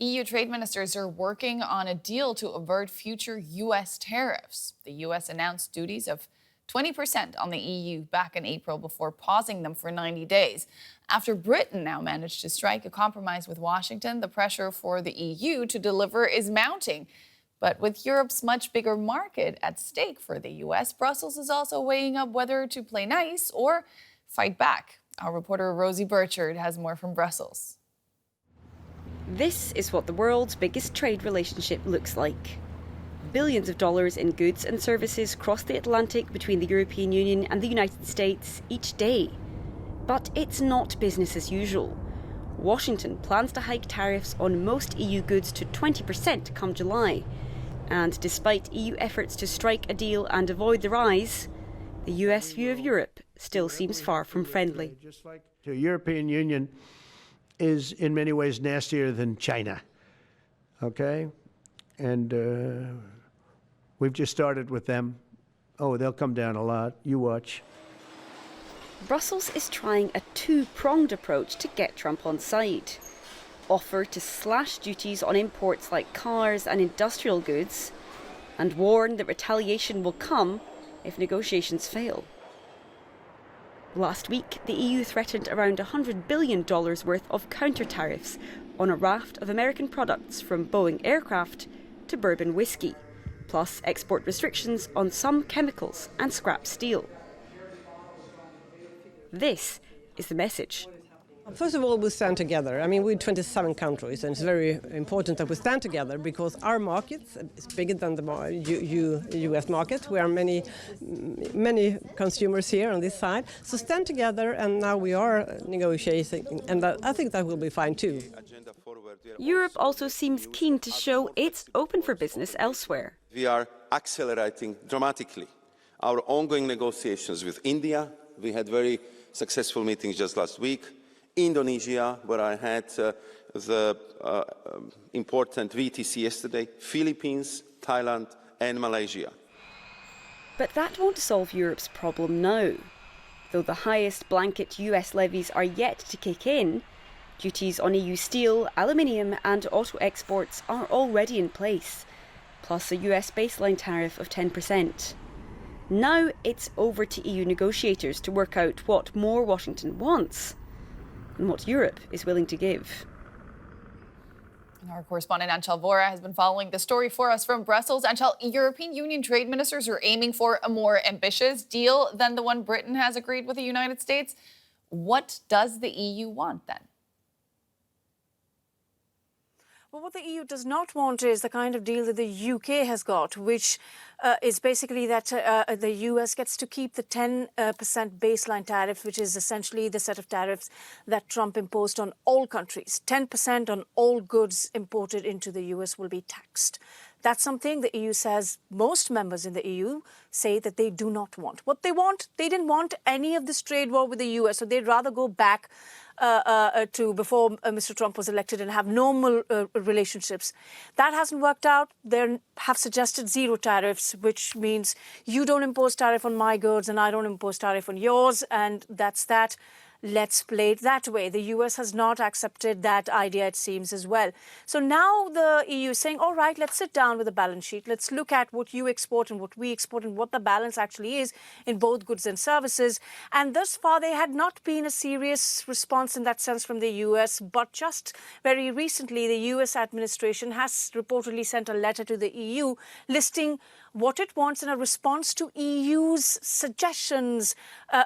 EU trade ministers are working on a deal to avert future U.S. tariffs. The U.S. announced duties of 20% on the EU back in April before pausing them for 90 days. After Britain now managed to strike a compromise with Washington, the pressure for the EU to deliver is mounting. But with Europe's much bigger market at stake for the U.S., Brussels is also weighing up whether to play nice or fight back. Our reporter Rosie Burchard has more from Brussels. This is what the world's biggest trade relationship looks like. Billions of dollars in goods and services cross the Atlantic between the European Union and the United States each day. But it's not business as usual. Washington plans to hike tariffs on most EU goods to 20% come July. And despite EU efforts to strike a deal and avoid the rise, the US view of Europe still seems far from friendly. The European Union is in many ways nastier than China, okay? And we've just started with them. Oh, they'll come down a lot. You watch. Brussels is trying a two-pronged approach to get Trump on side. Offer to slash duties on imports like cars and industrial goods, and warn that retaliation will come if negotiations fail. Last week, the EU threatened around $100 billion worth of counter-tariffs on a raft of American products from Boeing aircraft to bourbon whiskey, plus export restrictions on some chemicals and scrap steel. This is the message. First of all, we stand together. I mean, we're 27 countries, and it's very important that we stand together because our market is bigger than the US market. We are many consumers here on this side. So stand together, and now we are negotiating, and I think that will be fine too. Europe also seems keen to show it's open for business elsewhere. We are accelerating dramatically our ongoing negotiations with India. We had very successful meetings just last week. Indonesia, where I had the important VTC yesterday, Philippines, Thailand and Malaysia. But that won't solve Europe's problem now. Though the highest blanket US levies are yet to kick in, duties on EU steel, aluminium and auto exports are already in place, plus a US baseline tariff of 10%. Now it's over to EU negotiators to work out what more Washington wants and what Europe is willing to give. Our correspondent Anchal Vohra has been following the story for us from Brussels. Anchal, European Union trade ministers are aiming for a more ambitious deal than the one Britain has agreed with the United States. What does the EU want then? Well, what the EU does not want is the kind of deal that the UK has got, which is basically that the US gets to keep the 10% baseline tariff, which is essentially the set of tariffs that Trump imposed on all countries. 10% on all goods imported into the US will be taxed. That's something the EU says most members in the EU say that they do not want. What they want, they didn't want any of this trade war with the US, so they'd rather go back to before Mr. Trump was elected and have normal relationships. That hasn't worked out. They have suggested zero tariffs, which means you don't impose tariff on my goods and I don't impose tariff on yours, and that's that. Let's play it that way. The US has not accepted that idea, it seems, as well. So now the EU is saying, all right, let's sit down with a balance sheet. Let's look at what you export and what we export and what the balance actually is in both goods and services. And thus far, there had not been a serious response in that sense from the US. But just very recently, the US administration has reportedly sent a letter to the EU listing what it wants in a response to EU's suggestions,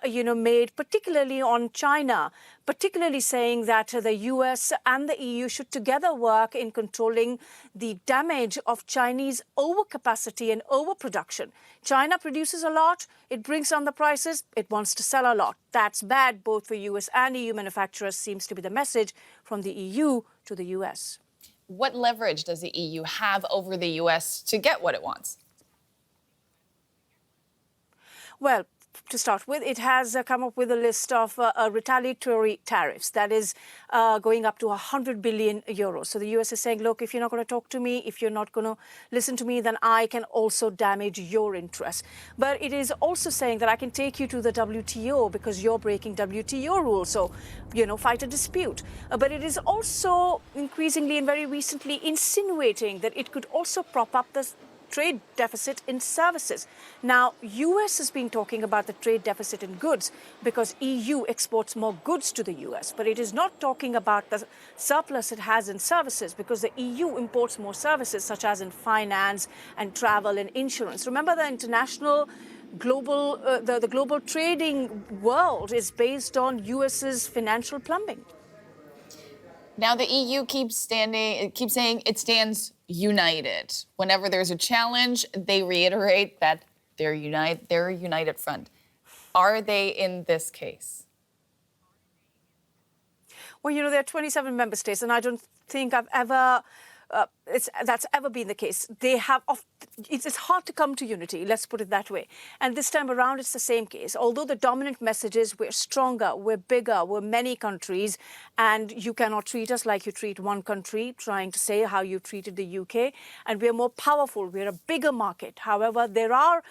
made particularly on China, particularly saying that the US and the EU should together work in controlling the damage of Chinese overcapacity and overproduction. China produces a lot, it brings down the prices, it wants to sell a lot. That's bad both for US and EU manufacturers, seems to be the message from the EU to the US. What leverage does the EU have over the US to get what it wants? Well, to start with, it has come up with a list of retaliatory tariffs that is going up to 100 billion euros. So the US is saying, look, if you're not going to talk to me, if you're not going to listen to me, then I can also damage your interests. But it is also saying that I can take you to the WTO because you're breaking WTO rules. So, fight a dispute. But it is also increasingly and very recently insinuating that it could also prop up the trade deficit in services. Now, US has been talking about the trade deficit in goods because EU exports more goods to the US, but it is not talking about the surplus it has in services because the EU imports more services such as in finance and travel and insurance. Remember, the international global, the global trading world is based on US's financial plumbing. Now the EU keeps saying it stands united. Whenever there's a challenge, they reiterate that they're a united front. Are they in this case? Well, there are 27 member states, and I don't think I've ever that's ever been the case. It's hard to come to unity, let's put it that way. And this time around, it's the same case. Although the dominant message is we're stronger, we're bigger, we're many countries, and you cannot treat us like you treat one country, trying to say how you treated the UK, and we're more powerful, we're a bigger market. However, there are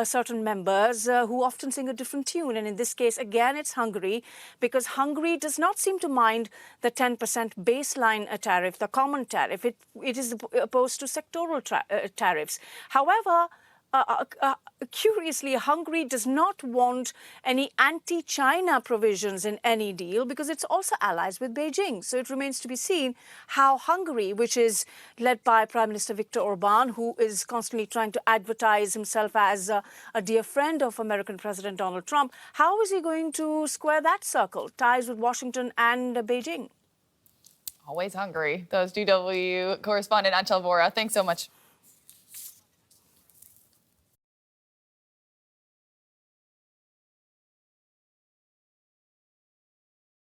certain members who often sing a different tune. And in this case, again, it's Hungary, because Hungary does not seem to mind the 10% baseline tariff, the common tariff. It is opposed to sectoral tariffs. However, curiously, Hungary does not want any anti-China provisions in any deal because it's also allies with Beijing. So it remains to be seen how Hungary, which is led by Prime Minister Viktor Orban, who is constantly trying to advertise himself as a dear friend of American President Donald Trump, how is he going to square that circle, ties with Washington and Beijing? Always Hungary. That was DW correspondent Anchal Vohra. Thanks so much.